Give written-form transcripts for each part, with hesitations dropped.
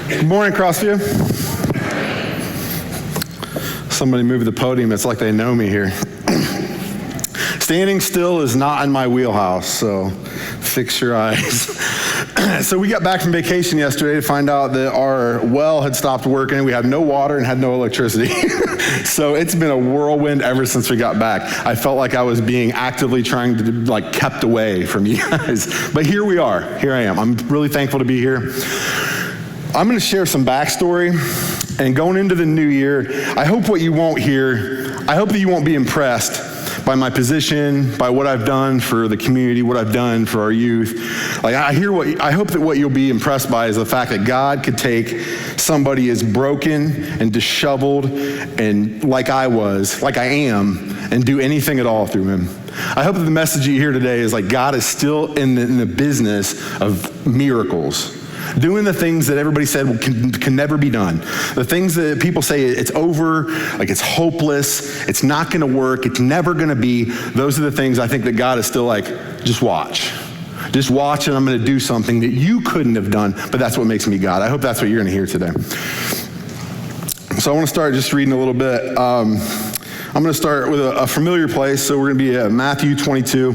Good morning, Crossview. Somebody moved the podium. It's like they know me here. Standing still is not in my wheelhouse, so fix your eyes. So we got back from vacation yesterday to find out that our well had stopped working. We had no water and had no electricity. So it's been a whirlwind ever since we got back. I felt like I was being actively trying to kept away from you guys. But here we are. Here I am. I'm really thankful to be here. I'm going to share some backstory. And going into the new year, I hope that you won't be impressed by my position, by what I've done for the community, what I've done for our youth. I hope that what you'll be impressed by is the fact that God could take somebody as broken and disheveled and like I am, and do anything at all through him. I hope that the message you hear today is God is still in the business of miracles. Doing the things that everybody said can never be done. The things that people say it's over, it's hopeless, it's not gonna work, it's never gonna be. Those are the things I think that God is still just watch. Just watch and I'm gonna do something that you couldn't have done, but that's what makes me God. I hope that's what you're gonna hear today. So I wanna start just reading a little bit. I'm going to start with a familiar place, so we're going to be at Matthew 22.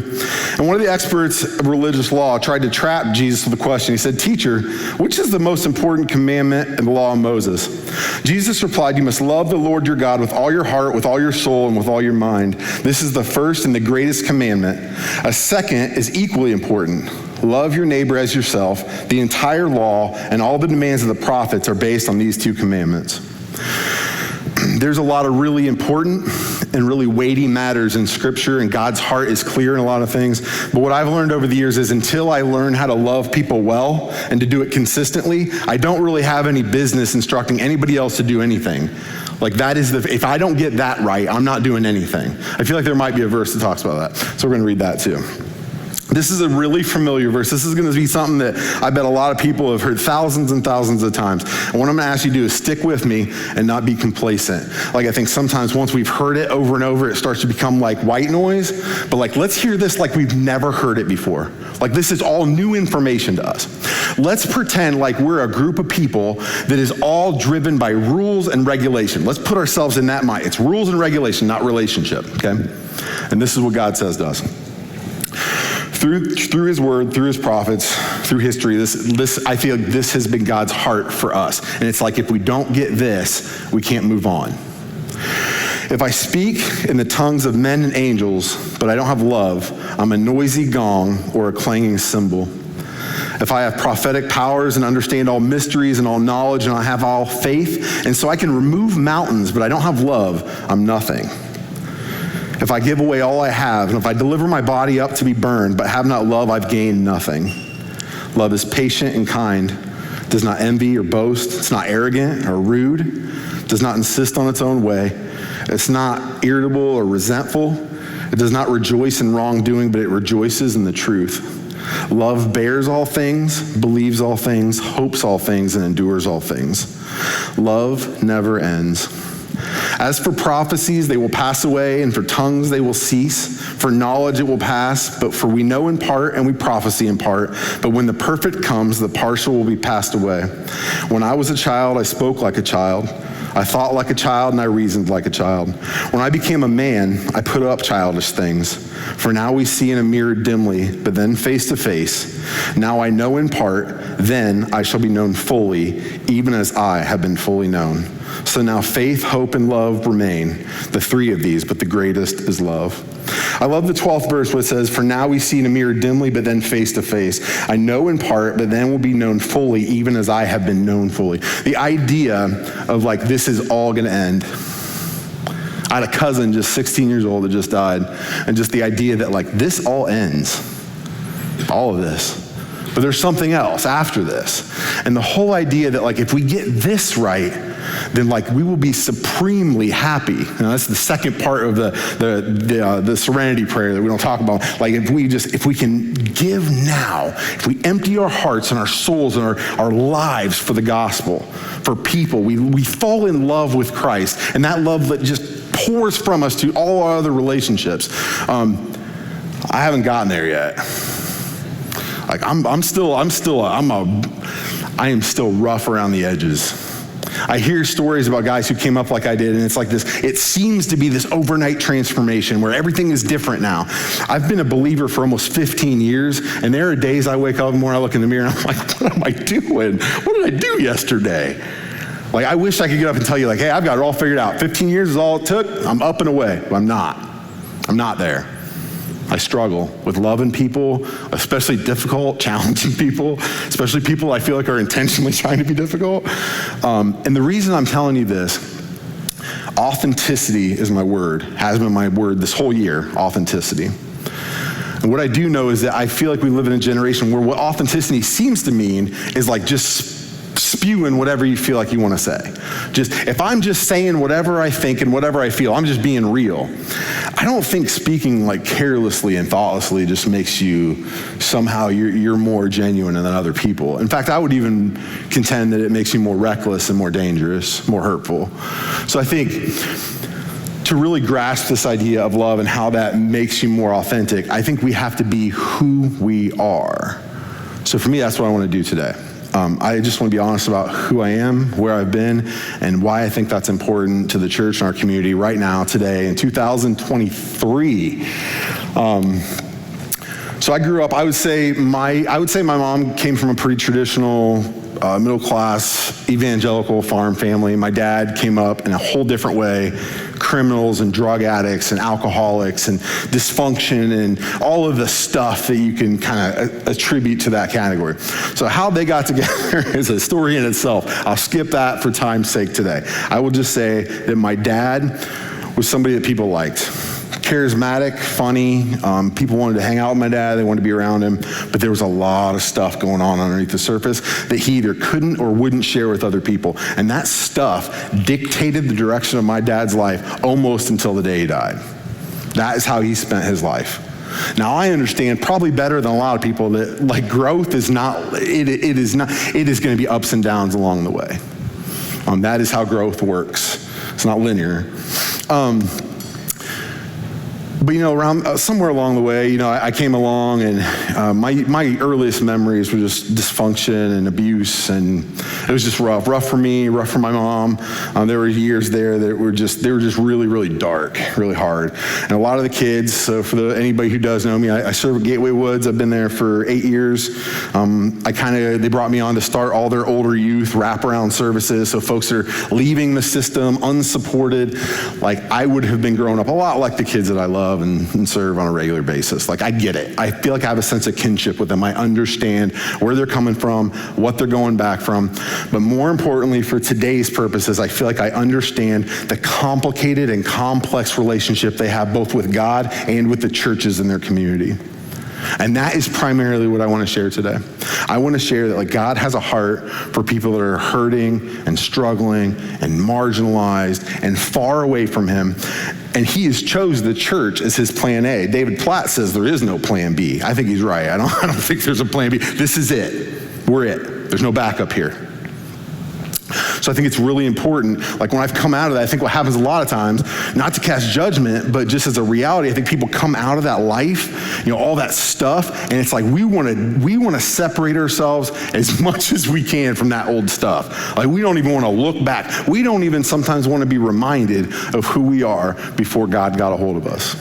And one of the experts of religious law tried to trap Jesus with a question. He said, "Teacher, which is the most important commandment in the law of Moses?" Jesus replied, "You must love the Lord your God with all your heart, with all your soul, and with all your mind. This is the first and the greatest commandment. A second is equally important. Love your neighbor as yourself. The entire law and all the demands of the prophets are based on these two commandments." There's a lot of really important and really weighty matters in Scripture, and God's heart is clear in a lot of things. But what I've learned over the years is until I learn how to love people well and to do it consistently, I don't really have any business instructing anybody else to do anything. If I don't get that right, I'm not doing anything. I feel like there might be a verse that talks about that. So we're going to read that too. This is a really familiar verse. This is going to be something that I bet a lot of people have heard thousands and thousands of times. And what I'm going to ask you to do is stick with me and not be complacent. I think sometimes once we've heard it over and over, it starts to become like white noise. But let's hear this like we've never heard it before. This is all new information to us. Let's pretend like we're a group of people that is all driven by rules and regulation. Let's put ourselves in that mind. It's rules and regulation, not relationship, okay? And this is what God says to us. Through his word, through his prophets, through history, this I feel like this has been God's heart for us. And it's if we don't get this, we can't move on. If I speak in the tongues of men and angels, but I don't have love, I'm a noisy gong or a clanging cymbal. If I have prophetic powers and understand all mysteries and all knowledge and I have all faith, and so I can remove mountains, but I don't have love, I'm nothing. If I give away all I have, and if I deliver my body up to be burned, but have not love, I've gained nothing. Love is patient and kind, does not envy or boast, it's not arrogant or rude, does not insist on its own way, it's not irritable or resentful, it does not rejoice in wrongdoing, but it rejoices in the truth. Love bears all things, believes all things, hopes all things, and endures all things. Love never ends. As for prophecies, they will pass away, and for tongues, they will cease. For knowledge, it will pass, but for we know in part, and we prophesy in part. But when the perfect comes, the partial will be passed away. When I was a child, I spoke like a child. I thought like a child, and I reasoned like a child. When I became a man, I put up childish things. For now we see in a mirror dimly, but then face to face. Now I know in part, then I shall be known fully, even as I have been fully known. So now faith, hope, and love remain, the three of these, but the greatest is love. I love the 12th verse where it says, for now we see in a mirror dimly, but then face to face. I know in part, but then will be known fully, even as I have been known fully. The idea of this is all gonna end. I had a cousin just 16 years old that just died, and just the idea that this all ends, all of this. But there's something else after this. And the whole idea that if we get this right, then we will be supremely happy. Now, that's the second part of the serenity prayer that we don't talk about. If we can give now, if we empty our hearts and our souls and our lives for the gospel, for people, we fall in love with Christ, and that love that just pours from us to all our other relationships. I haven't gotten there yet. I am still rough around the edges. I hear stories about guys who came up like I did, and it's like this, it seems to be this overnight transformation where everything is different now. I've been a believer for almost 15 years, and there are days I wake up in the morning, I look in the mirror, and I'm like, what am I doing? What did I do yesterday? Like, I wish I could get up and tell you, like, hey, I've got it all figured out. 15 years is all it took. I'm up and away, but I'm not. I'm not there. I struggle with loving people, especially difficult, challenging people, especially people I feel like are intentionally trying to be difficult. And the reason I'm telling you this, authenticity is my word, has been my word this whole year, authenticity. And what I do know is that I feel like we live in a generation where what authenticity seems to mean is like just spewing whatever you feel like you want to say. Just, if I'm just saying whatever I think and whatever I feel, I'm just being real. I don't think speaking like carelessly and thoughtlessly just makes you somehow you're more genuine than other people. In fact, I would even contend that it makes you more reckless and more dangerous, more hurtful. So I think to really grasp this idea of love and how that makes you more authentic, I think we have to be who we are. So for me, that's what I want to do today. I just want to be honest about who I am, where I've been, and why I think that's important to the church and our community right now, today, in 2023. So I grew up, I would say my mom came from a pretty traditional, middle class, evangelical farm family. My dad came up in a whole different way. Criminals and drug addicts and alcoholics and dysfunction and all of the stuff that you can kind of attribute to that category. So how they got together is a story in itself. I'll skip that for time's sake today. I will just say that my dad was somebody that people liked. Charismatic, funny. People wanted to hang out with my dad. They wanted to be around him. But there was a lot of stuff going on underneath the surface that he either couldn't or wouldn't share with other people. And that stuff dictated the direction of my dad's life almost until the day he died. That is how he spent his life. Now I understand probably better than a lot of people that like growth is not, it is going to be ups and downs along the way. That is how growth works. It's not linear. But around somewhere along the way, I came along, and my earliest memories were just dysfunction and abuse, and it was just rough for me, rough for my mom. There were years there that were just really, really dark, really hard. And a lot of the kids. So for anybody who does know me, I serve at Gateway Woods. I've been there for 8 years. They brought me on to start all their older youth wraparound services. So folks are leaving the system unsupported. Like I would have been growing up a lot like the kids that I love and serve on a regular basis. Like I get it. I feel like I have a sense of kinship with them. I understand where they're coming from, what they're going back from. But more importantly, for today's purposes, I feel like I understand the complicated and complex relationship they have both with God and with the churches in their community. And that is primarily what I want to share today. I want to share that God has a heart for people that are hurting and struggling and marginalized and far away from him. And he has chose the church as his plan A. David Platt says there is no plan B. I think he's right. I don't think there's a plan B. This is it. We're it. There's no backup here. So I think it's really important, like when I've come out of that, I think what happens a lot of times, not to cast judgment, but just as a reality, I think people come out of that life, all that stuff, and it's like we want to separate ourselves as much as we can from that old stuff. Like we don't even want to look back. We don't even sometimes want to be reminded of who we are before God got a hold of us.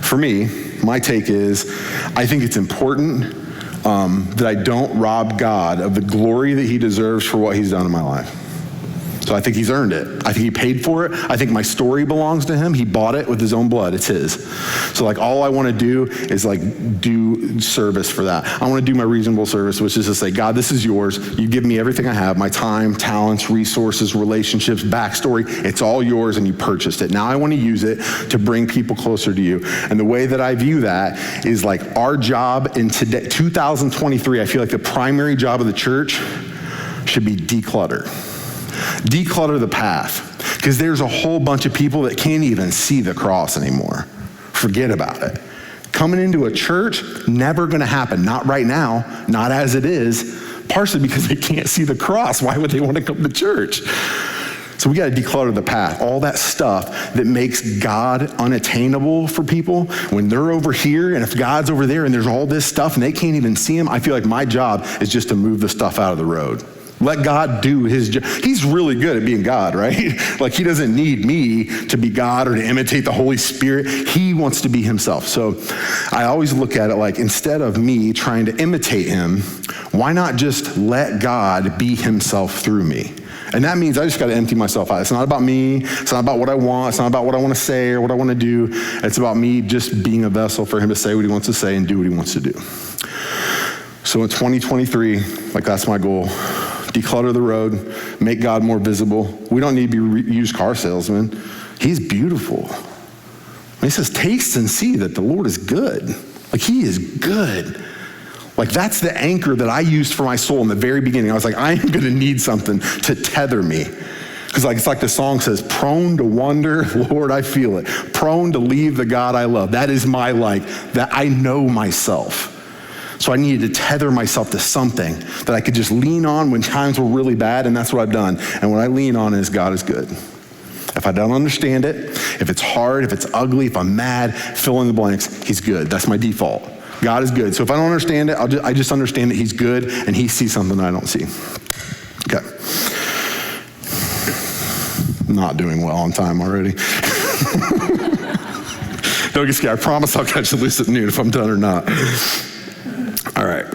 For me, my take is, I think it's important that I don't rob God of the glory that he deserves for what he's done in my life. So I think he's earned it. I think he paid for it. I think my story belongs to him. He bought it with his own blood. It's his. So all I want to do is do service for that. I want to do my reasonable service, which is to say, God, this is yours. You give me everything I have, my time, talents, resources, relationships, backstory. It's all yours and you purchased it. Now I want to use it to bring people closer to you. And the way that I view that is our job in today, 2023, I feel like the primary job of the church should be declutter. Declutter the path, because there's a whole bunch of people that can't even see the cross anymore. Forget about it. Coming into a church, never going to happen. Not right now, not as it is, partially because they can't see the cross. Why would they want to come to church? So we got to declutter the path. All that stuff that makes God unattainable for people, when they're over here and if God's over there and there's all this stuff and they can't even see him, I feel like my job is just to move the stuff out of the road. Let God do his job. He's really good at being God, right? Like he doesn't need me to be God or to imitate the Holy Spirit. He wants to be himself. So I always look at it like, instead of me trying to imitate him, why not just let God be himself through me? And that means I just got to empty myself out. It's not about me. It's not about what I want. It's not about what I want to say or what I want to do. It's about me just being a vessel for him to say what he wants to say and do what he wants to do. So in 2023, like that's my goal. Declutter the road, make God more visible. We don't need to be used car salesmen. He's beautiful. He says, taste and see that the Lord is good. Like he is good. Like that's the anchor that I used for my soul in the very beginning. I was like, I am going to need something to tether me. Because like it's like the song says, prone to wander, Lord, I feel it. Prone to leave the God I love. That is my that I know myself. So I needed to tether myself to something that I could just lean on when times were really bad, and that's what I've done. And what I lean on is God is good. If I don't understand it, if it's hard, if it's ugly, if I'm mad, fill in the blanks, he's good. That's my default. God is good. So if I don't understand it, I just understand that he's good and he sees something I don't see. Okay. Not doing well on time already. Don't get scared. I promise I'll catch you loose at noon if I'm done or not. All right.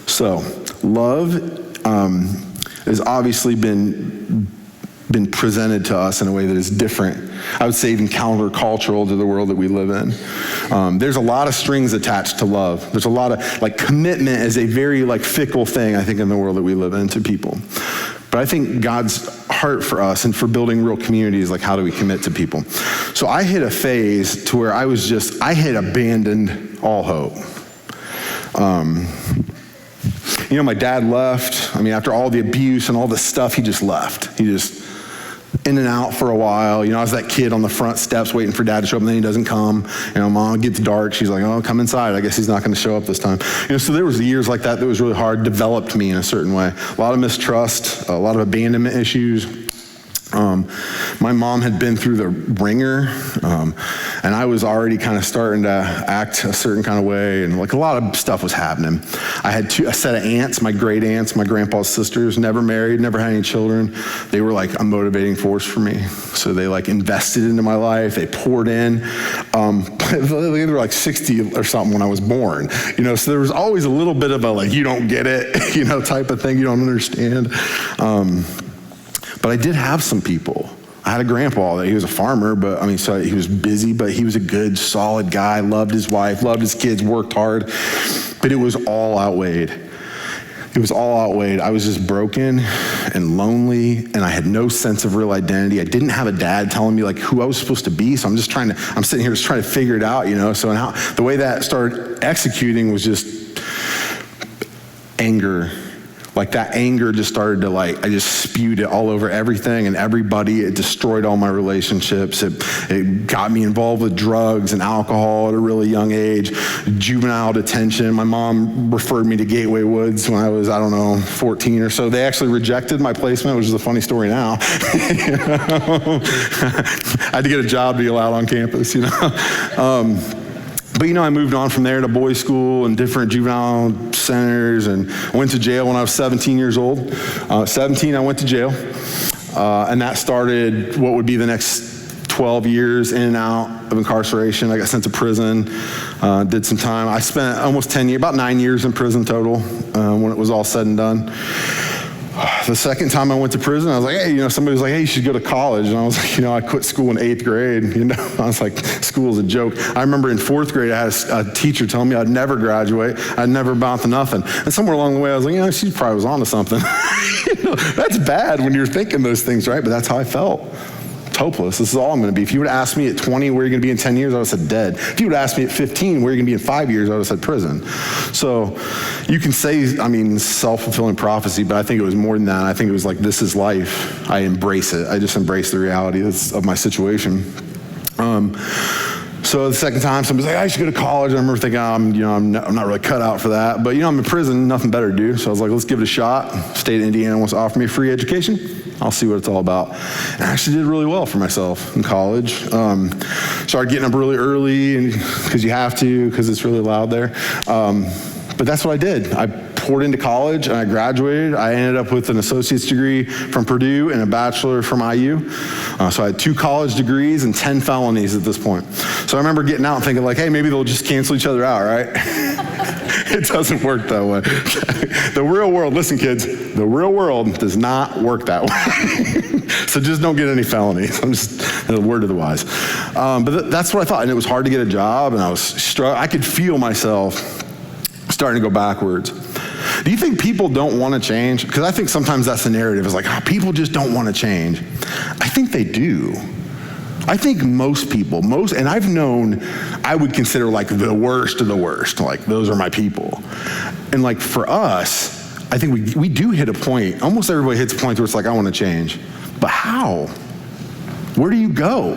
So, love has obviously been presented to us in a way that is different. I would say even countercultural to the world that we live in. There's a lot of strings attached to love. There's a lot of, commitment is a very, fickle thing, I think, in the world that we live in to people. But I think God's heart for us and for building real communities, how do we commit to people? So I hit a phase to where I had abandoned all hope. My dad left. After all the abuse and all the stuff, he just left. He just in and out for a while. I was that kid on the front steps waiting for dad to show up, and then he doesn't come. Mom, it gets dark. She's like, oh, come inside. I guess he's not going to show up this time. So there was years like that was really hard, developed me in a certain way. A lot of mistrust, a lot of abandonment issues. My mom had been through the ringer, and I was already kind of starting to act a certain kind of way, and a lot of stuff was happening. I had a set of aunts, my great aunts, my grandpa's sisters, never married, never had any children. They were a motivating force for me. So they invested into my life. They poured in. They were 60 or something when I was born. So there was always a little bit of a you don't get it, type of thing. You don't understand. But I did have some people. I had a grandpa that he was a farmer, so he was busy, but he was a good, solid guy, loved his wife, loved his kids, worked hard, but it was all outweighed. It was all outweighed. I was just broken and lonely, and I had no sense of real identity. I didn't have a dad telling me who I was supposed to be, so I'm sitting here just trying to figure it out, so the way that started executing was just anger. That anger just started to I just spewed it all over everything and everybody. It destroyed all my relationships. It got me involved with drugs and alcohol at a really young age, juvenile detention. My mom referred me to Gateway Woods when I was, 14 or so. They actually rejected my placement, which is a funny story now. I had to get a job to be allowed on campus, But I moved on from there to boys' school and different juvenile centers, and went to jail when I was 17 years old. 17, I went to jail, and that started what would be the next 12 years in and out of incarceration. I got sent to prison, did some time. I spent almost 10 years, about 9 years in prison total when it was all said and done. The second time I went to prison, I was like, hey, somebody was like, hey, you should go to college. And I was like, I quit school in 8th grade. I was like, school's a joke. I remember in 4th grade, I had a teacher telling me I'd never graduate. I'd never amount to nothing. And somewhere along the way, I was like, she probably was onto something. That's bad when you're thinking those things, right? But that's how I felt. It's hopeless. This is all I'm going to be. If you would have asked me at 20 where you're going to be in 10 years, I would have said dead. If you would have asked me at 15 where you're going to be in 5 years, I would have said prison. So you can say, self-fulfilling prophecy, but I think it was more than that. I think it was this is life. I embrace it. I just embrace the reality of my situation. So the second time, somebody's like, I should go to college. And I remember thinking, I'm not really cut out for that. But, I'm in prison, nothing better to do. So I was like, let's give it a shot. State of Indiana wants to offer me a free education. I'll see what it's all about. And I actually did really well for myself in college. Started getting up really early because you have to, because it's really loud there. But that's what I did. I poured into college and I graduated. I ended up with an associate's degree from Purdue and a bachelor from IU. So I had 2 college degrees and 10 felonies at this point. So I remember getting out and thinking like, hey, maybe they'll just cancel each other out, right? It doesn't work that way. The real world, listen kids, the real world does not work that way. So just don't get any felonies. I'm just a word of the wise. But that's what I thought. And it was hard to get a job and I could feel myself starting to go backwards. Do you think people don't want to change? Because I think sometimes that's the narrative. It's like, people just don't want to change. I think they do. I think most people, and I've known, I would consider like the worst of the worst. Like those are my people. And like for us, I think we do hit a point. Almost everybody hits a point where it's like, I want to change. But how? Where do you go?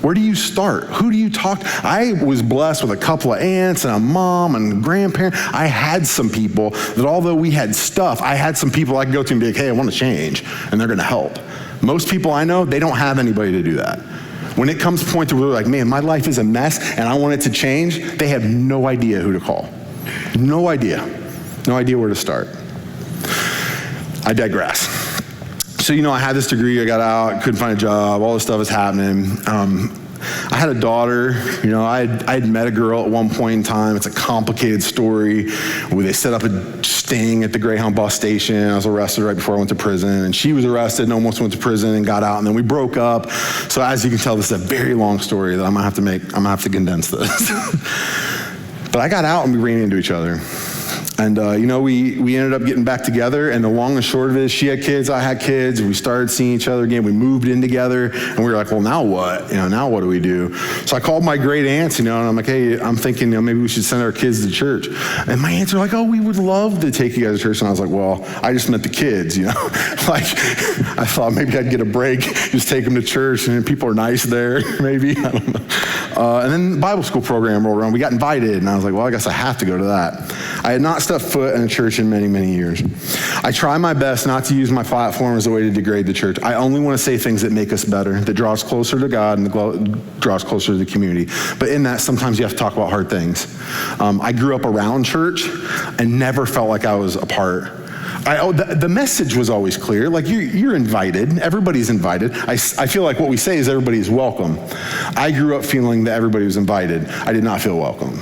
Where do you start? Who do you talk to? I was blessed with a couple of aunts and a mom and a grandparent. I had some people that although we had stuff, I had some people I could go to and be like, hey, I want to change, and they're going to help. Most people I know, they don't have anybody to do that. When it comes to a point where they're like, man, my life is a mess and I want it to change, they have no idea who to call. No idea. No idea where to start. I digress. So, I had this degree, I got out, couldn't find a job, all this stuff is happening. I had a daughter, I had met a girl at one point in time. It's a complicated story where they set up a sting at the Greyhound bus station. I was arrested right before I went to prison, and she was arrested and almost went to prison and got out, and then we broke up. So as you can tell, this is a very long story that I'm gonna have to condense this. But I got out and we ran into each other. And, we ended up getting back together, and the long and short of it is she had kids, I had kids, we started seeing each other again, we moved in together, and we were like, well, now what? Now what do we do? So I called my great aunts, and I'm like, hey, I'm thinking, maybe we should send our kids to church. And my aunts are like, oh, we would love to take you guys to church. And I was like, well, I just meant the kids, Like, I thought maybe I'd get a break, just take them to church, and people are nice there, maybe, I don't know. And then the Bible school program rolled around, we got invited, and I was like, well, I guess I have to go to that. I had not stepped foot in a church in many, many years. I try my best not to use my platform as a way to degrade the church. I only want to say things that make us better, that draw us closer to God and draw us closer to the community. But in that, sometimes you have to talk about hard things. I grew up around church and never felt like I was a part. The message was always clear, like you're invited, everybody's invited. I feel like what we say is everybody's welcome. I grew up feeling that everybody was invited. I did not feel welcome.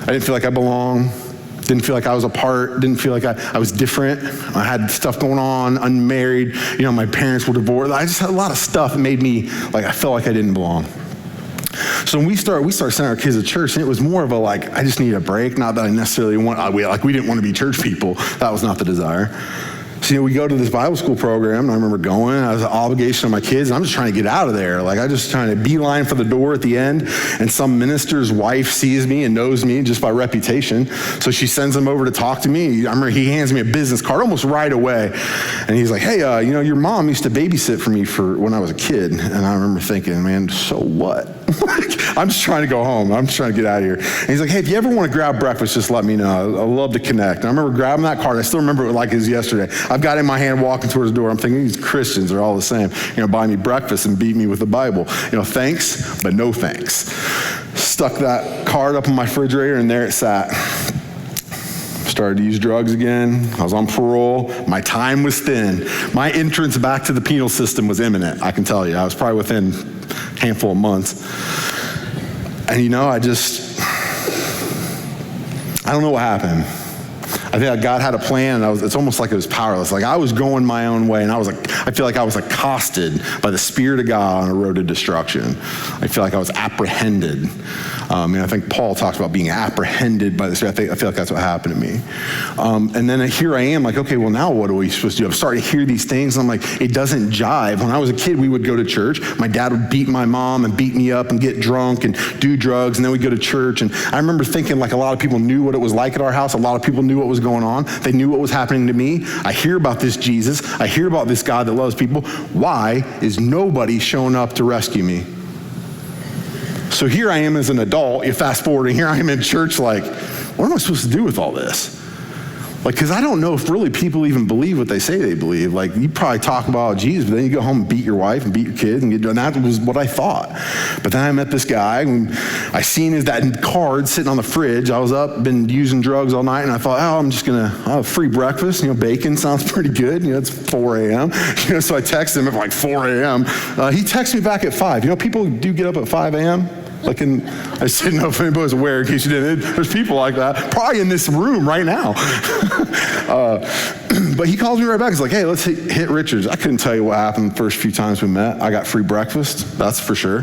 I didn't feel like I belonged. Didn't feel like I was a part, didn't feel like I was different. I had stuff going on, unmarried, my parents were divorced. I just had a lot of stuff that made me, I felt like I didn't belong. So when we started sending our kids to church, and it was more of a I just need a break, not that I necessarily we didn't want to be church people. That was not the desire. So, we go to this Bible school program, and I remember going, I was an obligation on my kids, and I'm just trying to get out of there. I'm just trying to beeline for the door at the end, and some minister's wife sees me and knows me just by reputation, so she sends him over to talk to me. I remember he hands me a business card almost right away, and he's like, hey, your mom used to babysit for me when I was a kid, and I remember thinking, man, so what? I'm just trying to go home. I'm just trying to get out of here. And he's like, hey, if you ever want to grab breakfast, just let me know. I'd love to connect. And I remember grabbing that card. I still remember it like it was yesterday. I've got it in my hand walking towards the door. I'm thinking, these Christians are all the same. Buy me breakfast and beat me with the Bible. Thanks, but no thanks. Stuck that card up on my refrigerator, and there it sat. Started to use drugs again. I was on parole. My time was thin. My entrance back to the penal system was imminent, I can tell you. I was probably within a handful of months. And I don't know what happened. I think God had a plan, and it's almost like it was powerless. I was going my own way, and I feel like I was accosted by the Spirit of God on a road to destruction. I feel like I was apprehended. I think Paul talks about being apprehended by the Spirit. I feel like that's what happened to me. And then here I am, okay, well, now what are we supposed to do? I'm starting to hear these things, and I'm like, it doesn't jive. When I was a kid, we would go to church. My dad would beat my mom and beat me up and get drunk and do drugs, and then we'd go to church. And I remember thinking a lot of people knew what it was like at our house. A lot of people knew what was going on. They knew what was happening to me. I hear about this Jesus. I hear about this God that loves people. Why is nobody showing up to rescue me? So here I am as an adult, you fast forward, and here I am in church like, what am I supposed to do with all this? Like, because I don't know if really people even believe what they say they believe. Like, you probably talk about Jesus, but then you go home and beat your wife and beat your kids, and that was what I thought. But then I met this guy, and I seen that card sitting on the fridge. I was up, been using drugs all night, and I thought, I'm just gonna have a free breakfast. Bacon sounds pretty good. It's 4 a.m. So I texted him at like 4 a.m. He texted me back at 5. People do get up at 5 a.m. I just didn't know if anybody was aware, in case you didn't. There's people like that, probably in this room right now. But he calls me right back. He's like, hey, let's hit Richards. I couldn't tell you what happened the first few times we met. I got free breakfast, that's for sure.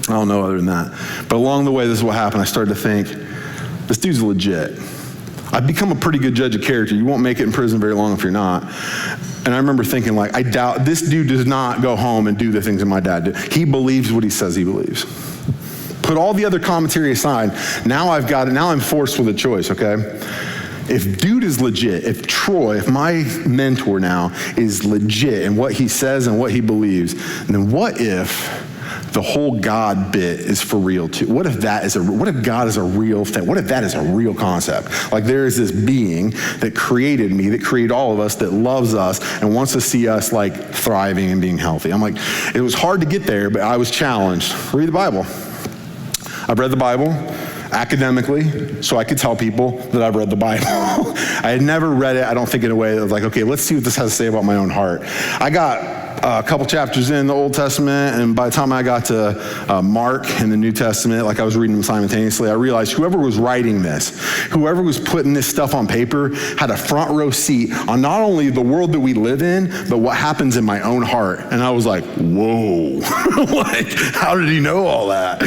I don't know other than that. But along the way, this is what happened. I started to think, this dude's legit. I've become a pretty good judge of character. You won't make it in prison very long if you're not. And I remember thinking, I doubt, this dude does not go home and do the things that my dad did. He believes what he says he believes. Put all the other commentary aside, now I'm forced with a choice, okay? If dude is legit, if my mentor now is legit in what he says and what he believes, then what if the whole God bit is for real too? What if God is a real thing? What if that is a real concept? Like, there is this being that created me, that created all of us, that loves us and wants to see us thriving and being healthy. I'm like, it was hard to get there, but I was challenged. Read the Bible. I've read the Bible academically, so I could tell people that I've read the Bible. I had never read it, I don't think, in a way that was like, okay, let's see what this has to say about my own heart. I got a couple chapters in the Old Testament, and by the time I got to Mark in the New Testament, I was reading them simultaneously, I realized whoever was writing this, whoever was putting this stuff on paper, had a front row seat on not only the world that we live in, but what happens in my own heart. And I was like, whoa, how did he know all that?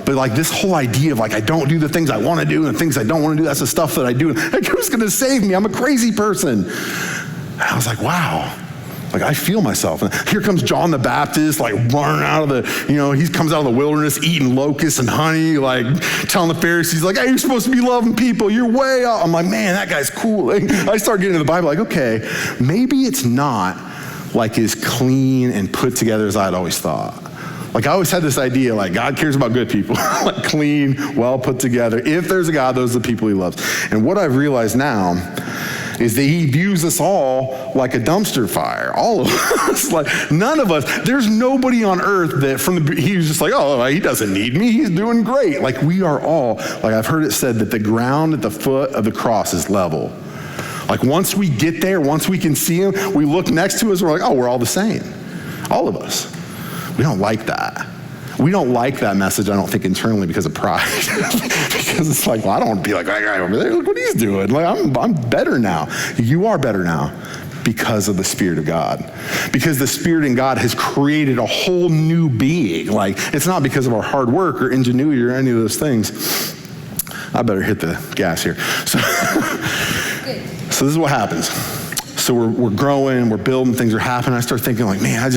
But this whole idea of I don't do the things I want to do and the things I don't want to do, that's the stuff that I do. Who's going to save me? I'm a crazy person. And I was like, wow. I feel myself. And here comes John the Baptist, running out of he comes out of the wilderness eating locusts and honey, telling the Pharisees, hey, you're supposed to be loving people. You're way out. I'm like, man, that guy's cool. I start getting into the Bible, okay, maybe it's not as clean and put together as I'd always thought. I always had this idea, God cares about good people, clean, well put together. If there's a God, those are the people he loves. And what I've realized now is that he views us all like a dumpster fire, all of us. None of us, there's nobody on earth that he was just he doesn't need me, he's doing great. We are all, I've heard it said that the ground at the foot of the cross is level. Once we get there, once we can see him, we look next to us, we're we're all the same. All of us. We don't like that. We don't like that message, I don't think, internally because of pride. Because it's I don't want to be like that guy over there. Look what he's doing. I'm better now. You are better now because of the Spirit of God. Because the Spirit in God has created a whole new being. It's not because of our hard work or ingenuity or any of those things. I better hit the gas here. So this is what happens. So we're growing, we're building, things are happening. I start thinking man,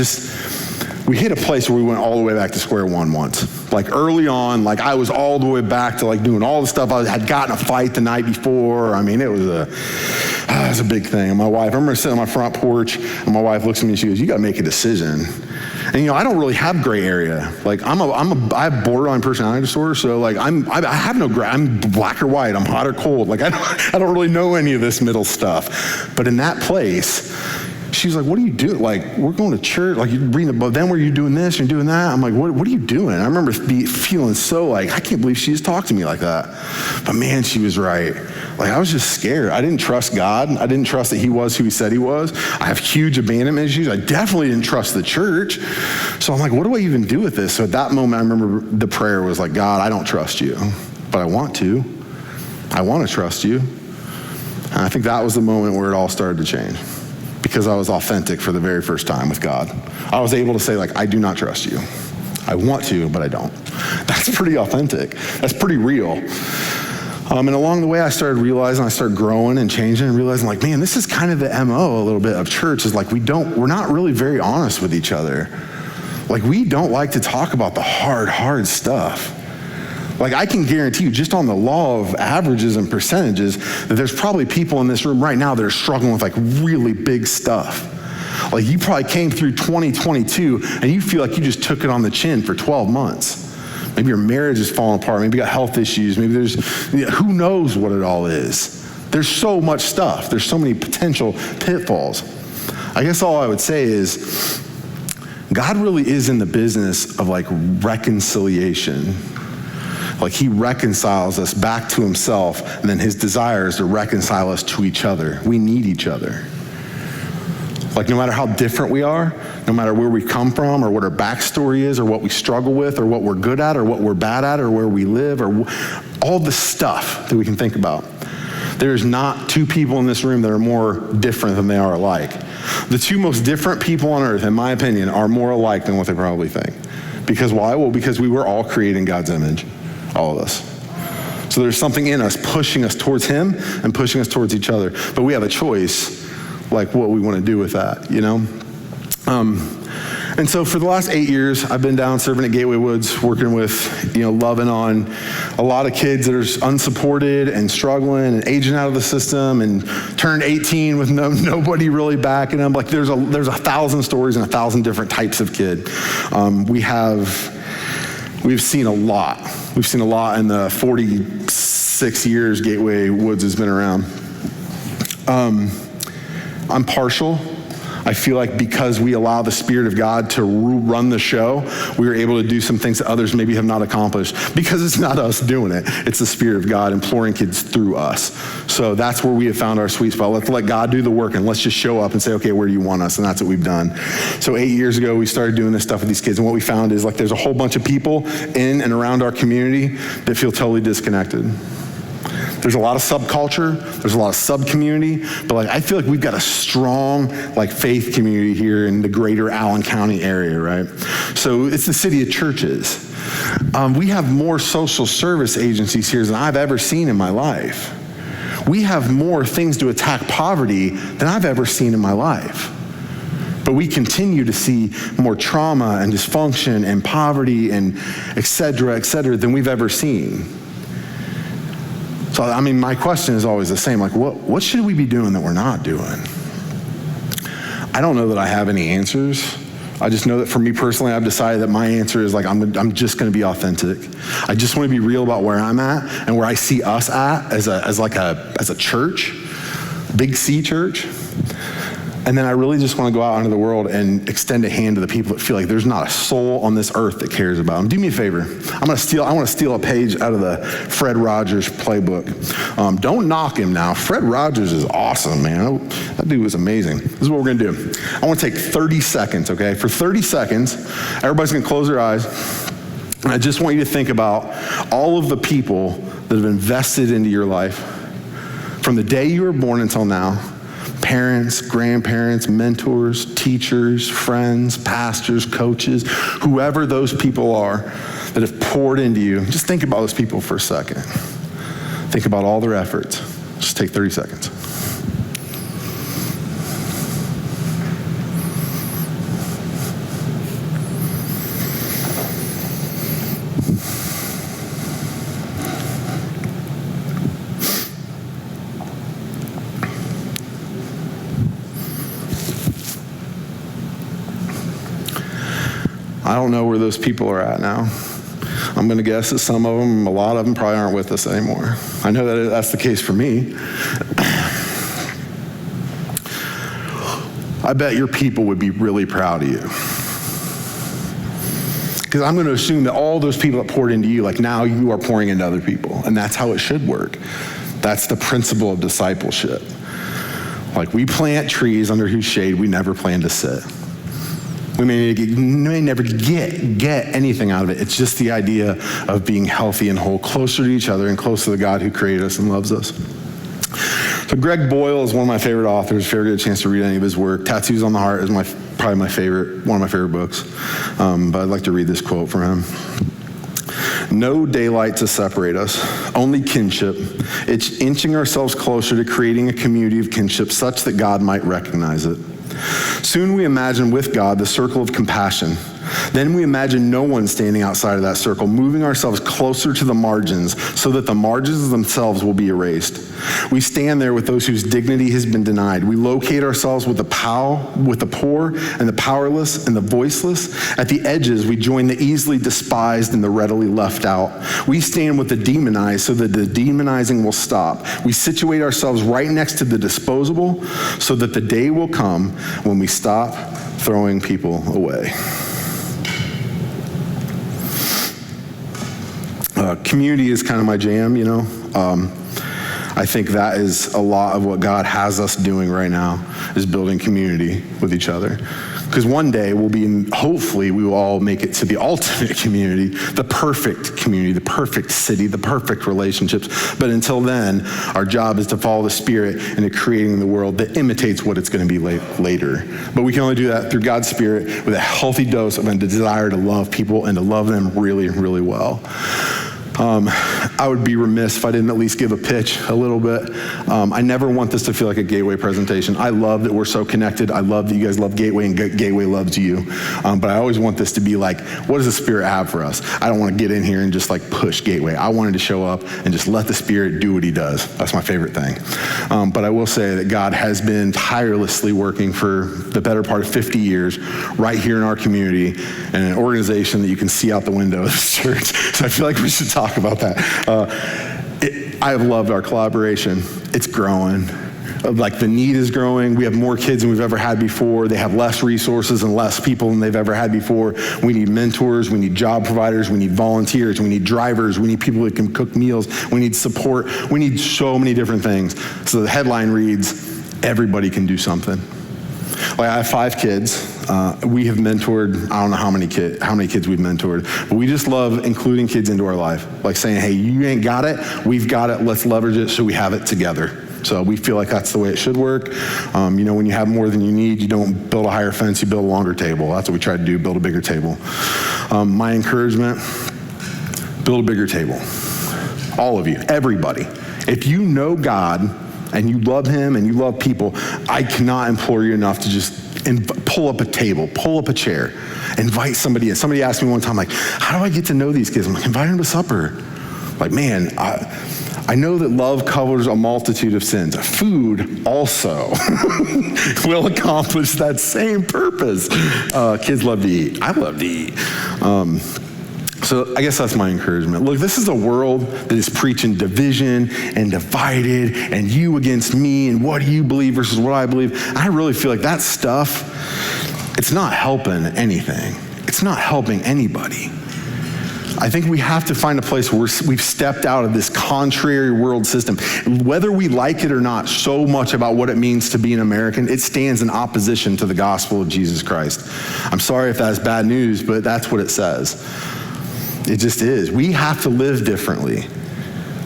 we hit a place where we went all the way back to square one once. Early on, I was all the way back to doing all the stuff. I had gotten a fight the night before. It was a big thing. And I remember sitting on my front porch, and my wife looks at me and she goes, you got to make a decision. And I don't really have gray area. I have borderline personality disorder, so I have no gray. I'm black or white. I'm hot or cold. I don't really know any of this middle stuff. But in that place, she's like, what are you doing? We're going to church. You're reading the book. Then were you doing this? You're doing that? I'm like, what are you doing? I remember feeling so I can't believe she just talked to me like that. But man, she was right. I was just scared. I didn't trust God. I didn't trust that he was who he said he was. I have huge abandonment issues. I definitely didn't trust the church. So I'm like, what do I even do with this? So at that moment, I remember the prayer was God, I don't trust you, but I want to. I want to trust you. And I think that was the moment where it all started to change. Because I was authentic for the very first time with God. I was able to say, I do not trust you. I want to, but I don't. That's pretty authentic. That's pretty real. And along the way, I started realizing, I started growing and changing and realizing, man, this is kind of the MO a little bit of church, is we're not really very honest with each other. We don't like to talk about the hard stuff. I can guarantee you, just on the law of averages and percentages, that there's probably people in this room right now that are struggling with really big stuff. You probably came through 2022 and you feel like you just took it on the chin for 12 months. Maybe your marriage is falling apart. Maybe you got health issues. Maybe who knows what it all is. There's so much stuff. There's so many potential pitfalls. I guess all I would say is God really is in the business of like reconciliation. Like he reconciles us back to himself, and then his desire is to reconcile us to each other. We need each other. Like no matter how different we are, no matter where we come from or what our backstory is or what we struggle with or what we're good at or what we're bad at or where we live or all the stuff that we can think about. There's not two people in this room that are more different than they are alike. The two most different people on earth, in my opinion, are more alike than what they probably think. Because why? Well, because we were all created in God's image, all of us. So there's something in us pushing us towards him and pushing us towards each other. But we have a choice, like what we want to do with that, you know? And so for the last 8 years, I've been down serving at Gateway Woods, working with, loving on a lot of kids that are unsupported and struggling and aging out of the system and turned 18 with nobody really backing them. Like there's 1,000 stories and 1,000 different types of kid. We've seen a lot. We've seen a lot in the 46 years Gateway Woods has been around. I'm partial. I feel like because we allow the Spirit of God to run the show, we are able to do some things that others maybe have not accomplished because it's not us doing it. It's the Spirit of God imploring kids through us. So that's where we have found our sweet spot. Let's let God do the work and let's just show up and say, okay, where do you want us? And that's what we've done. So 8 years ago, we started doing this stuff with these kids. And what we found is like there's a whole bunch of people in and around our community that feel totally disconnected. There's a lot of subculture, there's a lot of sub-community, but like I feel like we've got a strong like faith community here in the greater Allen County area, right? So it's the city of churches. We have more social service agencies here than I've ever seen in my life. We have more things to attack poverty than I've ever seen in my life. But we continue to see more trauma and dysfunction and poverty and et cetera, than we've ever seen. So, I mean, my question is always the same. Like, what should we be doing that we're not doing? I don't know that I have any answers. I just know that for me personally, I've decided that my answer is like, I'm just going to be authentic. I just want to be real about where I'm at and where I see us at as a church, big C church. And then I really just want to go out into the world and extend a hand to the people that feel like there's not a soul on this earth that cares about them. Do me a favor. I want to steal a page out of the Fred Rogers playbook. Don't knock him now. Fred Rogers is awesome, man. That dude was amazing. This is what we're going to do. I want to take 30 seconds, okay? For 30 seconds, everybody's going to close their eyes. And I just want you to think about all of the people that have invested into your life from the day you were born until now. Parents, grandparents, mentors, teachers, friends, pastors, coaches, whoever those people are that have poured into you. Just think about those people for a second. Think about all their efforts. Just take 30 seconds. I don't know where those people are at now. I'm going to guess that some of them, a lot of them probably aren't with us anymore. I know that that's the case for me. I bet your people would be really proud of you. Because I'm going to assume that all those people that poured into you, like now you are pouring into other people. And that's how it should work. That's the principle of discipleship. Like we plant trees under whose shade we never plan to sit. We may never get anything out of it. It's just the idea of being healthy and whole, closer to each other and closer to the God who created us and loves us. So Greg Boyle is one of my favorite authors. If you ever get a chance to read any of his work, Tattoos on the Heart is probably one of my favorite books. But I'd like to read this quote from him. No daylight to separate us, only kinship. It's inching ourselves closer to creating a community of kinship such that God might recognize it. Soon we imagine with God the circle of compassion, Then we imagine no one standing outside of that circle, moving ourselves closer to the margins so that the margins themselves will be erased. We stand there with those whose dignity has been denied. We locate ourselves with the poor and the powerless and the voiceless. At the edges, we join the easily despised and the readily left out. We stand with the demonized so that the demonizing will stop. We situate ourselves right next to the disposable so that the day will come when we stop throwing people away. Community is kind of my jam, you know. I think that is a lot of what God has us doing right now, is building community with each other. Because one day hopefully we will all make it to the ultimate community, the perfect city, the perfect relationships. But until then, our job is to follow the Spirit into creating the world that imitates what it's going to be later. But we can only do that through God's Spirit with a healthy dose of a desire to love people and to love them really, really well. I would be remiss if I didn't at least give a pitch a little bit. I never want this to feel like a Gateway presentation. I love that we're so connected. I love that you guys love Gateway and Gateway loves you. But I always want this to be like, what does the Spirit have for us? I don't want to get in here and just like push Gateway. I wanted to show up and just let the Spirit do what he does. That's my favorite thing. But I will say that God has been tirelessly working for the better part of 50 years right here in our community and an organization that you can see out the window of this church. So I feel like we should talk about that. I have loved our collaboration. It's growing. Like the need is growing. We have more kids than we've ever had before. They have less resources and less people than they've ever had before. We need mentors. We need job providers. We need volunteers. We need drivers. We need people that can cook meals. We need support. We need so many different things. So the headline reads, everybody can do something. Like I have 5 kids. We have mentored, I don't know how many kids we've mentored, but we just love including kids into our life. Like saying, hey, you ain't got it, we've got it, let's leverage it so we have it together. So we feel like that's the way it should work. You know, when you have more than you need, you don't build a higher fence, you build a longer table. That's what we try to do, build a bigger table. My encouragement, build a bigger table. All of you, everybody. If you know God, and you love him and you love people, I cannot implore you enough to just pull up a table, pull up a chair, invite somebody in. Somebody asked me one time, like, how do I get to know these kids? I'm like, invite them to supper. Like, man, I know that love covers a multitude of sins. Food also will accomplish that same purpose. Kids love to eat. I love to eat. So I guess that's my encouragement. Look, this is a world that is preaching division and divided and you against me and what do you believe versus what I believe. I really feel like that stuff, it's not helping anything. It's not helping anybody. I think we have to find a place where we've stepped out of this contrary world system. Whether we like it or not, so much about what it means to be an American, it stands in opposition to the gospel of Jesus Christ. I'm sorry if that's bad news, but that's what it says. It just is. We have to live differently.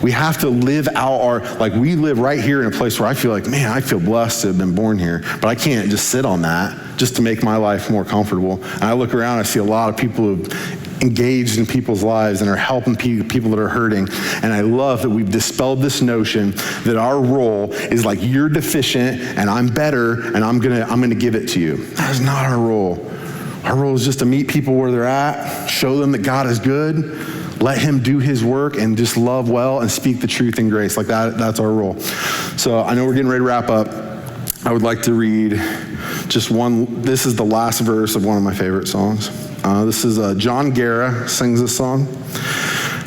We have to live out we live right here in a place where I feel like, man, I feel blessed to have been born here, but I can't just sit on that just to make my life more comfortable. And I look around, I see a lot of people who've engaged in people's lives and are helping people that are hurting. And I love that we've dispelled this notion that our role is like, you're deficient and I'm better and I'm gonna give it to you. That is not our role. Our role is just to meet people where they're at, show them that God is good, let him do his work, and just love well and speak the truth in grace. Like that's our role. So I know we're getting ready to wrap up. I would like to read just one. This is the last verse of one of my favorite songs. This is John Guerra sings this song.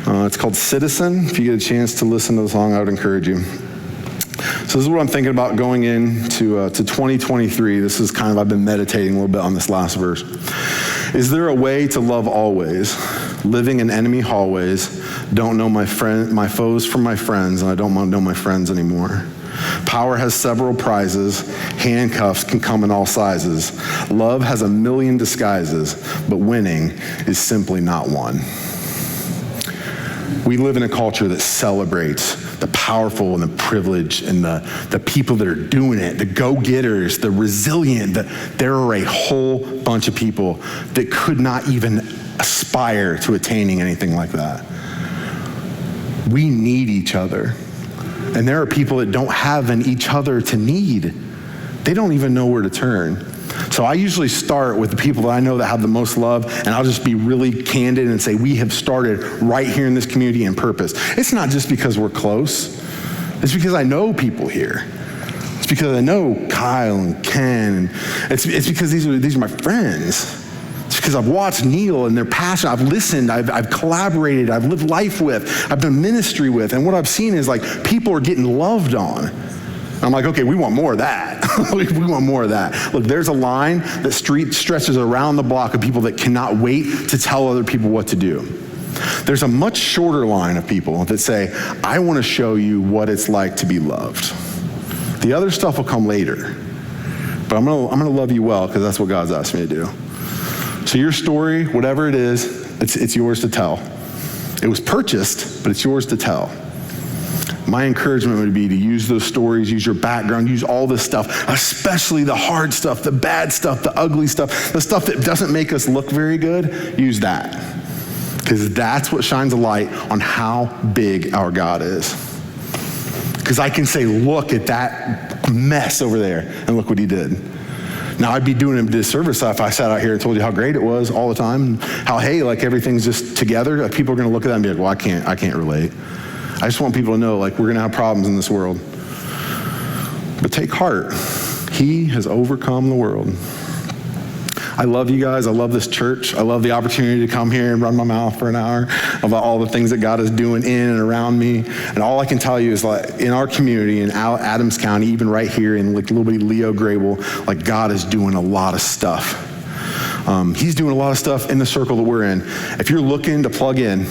It's called Citizen. If you get a chance to listen to the song, I would encourage you. So this is what I'm thinking about going into to 2023. This is kind of, I've been meditating a little bit on this last verse. Is there a way to love always, living in enemy hallways, don't know my foes from my friends, and I don't know my friends anymore? Power has several prizes, handcuffs can come in all sizes. Love has a million disguises, but winning is simply not one. We live in a culture that celebrates the powerful and the privileged and the people that are doing it, the go-getters, the resilient. There are a whole bunch of people that could not even aspire to attaining anything like that. We need each other. And there are people that don't have an each other to need. They don't even know where to turn. So I usually start with the people that I know that have the most love, and I'll just be really candid and say, we have started right here in this community in purpose. It's not just because we're close. It's because I know people here. It's because I know Kyle and Ken. And it's because these are my friends. It's because I've watched Neil and their passion. I've listened, I've collaborated, I've lived life with, I've done ministry with. And what I've seen is like people are getting loved on. And I'm like, okay, we want more of that. We want more of that. Look, there's a line that stretches around the block of people that cannot wait to tell other people what to do. There's a much shorter line of people that say, I want to show you what it's like to be loved. The other stuff will come later. But I'm gonna love you well, because that's what God's asked me to do. So your story, whatever it is, it's yours to tell. It was purchased, but it's yours to tell. My encouragement would be to use those stories, use your background, use all this stuff, especially the hard stuff, the bad stuff, the ugly stuff, the stuff that doesn't make us look very good. Use that. Because that's what shines a light on how big our God is. Because I can say, look at that mess over there, and look what he did. Now, I'd be doing him a disservice if I sat out here and told you how great it was all the time, how, hey, like everything's just together. Like, people are going to look at that and be like, well, I can't relate. I just want people to know, like, we're going to have problems in this world. But take heart. He has overcome the world. I love you guys. I love this church. I love the opportunity to come here and run my mouth for an hour about all the things that God is doing in and around me. And all I can tell you is, like, in our community, in Adams County, even right here in like little bitty Leo Grable, like, God is doing a lot of stuff. He's doing a lot of stuff in the circle that we're in. If you're looking to plug in,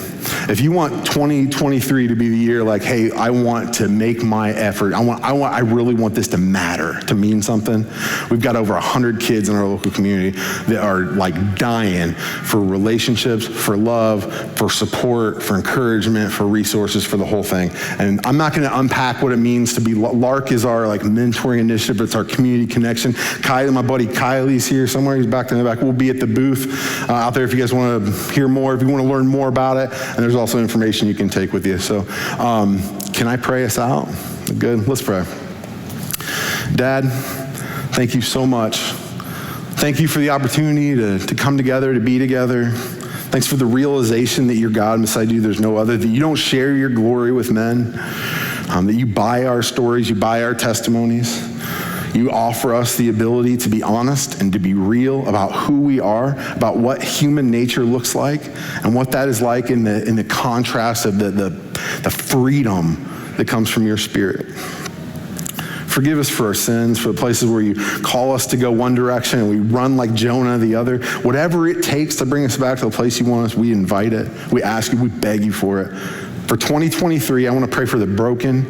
if you want 2023 to be the year, like, hey, I want to make my effort. I really want this to matter, to mean something. We've got over 100 kids in our local community that are like dying for relationships, for love, for support, for encouragement, for resources, for the whole thing. And I'm not going to unpack what it means to be. Lark is our like mentoring initiative. It's our community connection. Kylie, my buddy Kylie's here somewhere. He's back in the back. We'll be at the booth out there if you guys want to hear more, if you want to learn more about it. And there's also information you can take with you. So can I pray us out? Good. Let's pray. Dad, thank you so much. Thank you for the opportunity to come together, to be together. Thanks for the realization that you're God, and beside you there's no other, that you don't share your glory with men, that you buy our stories, you buy our testimonies. You offer us the ability to be honest and to be real about who we are, about what human nature looks like, and what that is like in the contrast of the freedom that comes from your Spirit. Forgive us for our sins, for the places where you call us to go one direction and we run like Jonah the other. Whatever it takes to bring us back to the place you want us, we invite it. We ask you, we beg you for it. For 2023, I want to pray for the broken,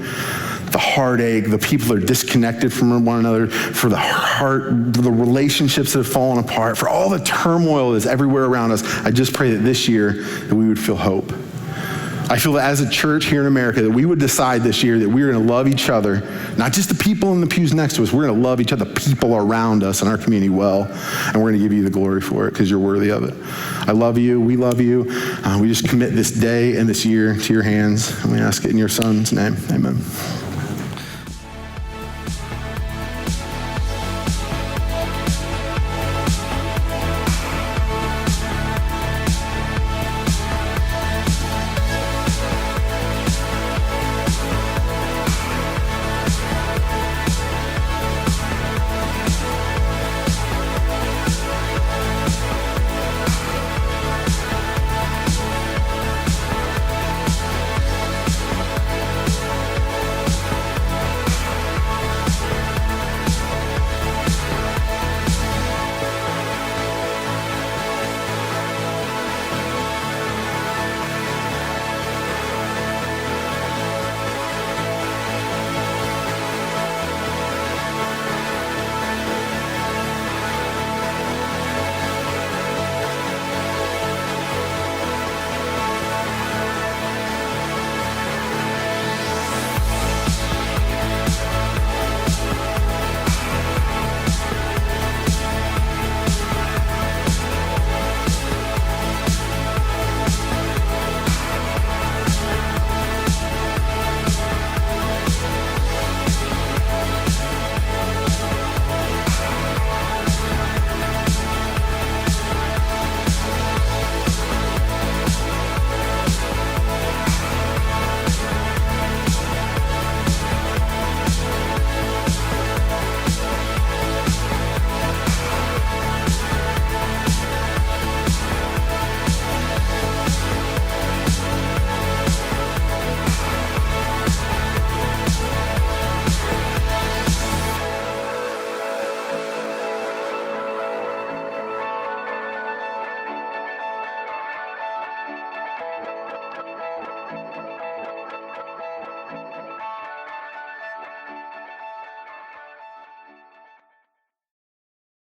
the heartache, the people that are disconnected from one another, for the heart, for the relationships that have fallen apart, for all the turmoil that's everywhere around us. I just pray that this year that we would feel hope. I feel that as a church here in America, that we would decide this year that we're going to love each other, not just the people in the pews next to us. We're going to love each other, the people around us in our community well, and we're going to give you the glory for it because you're worthy of it. I love you. We love you. We just commit this day and this year to your hands, and we ask it in your Son's name. Amen.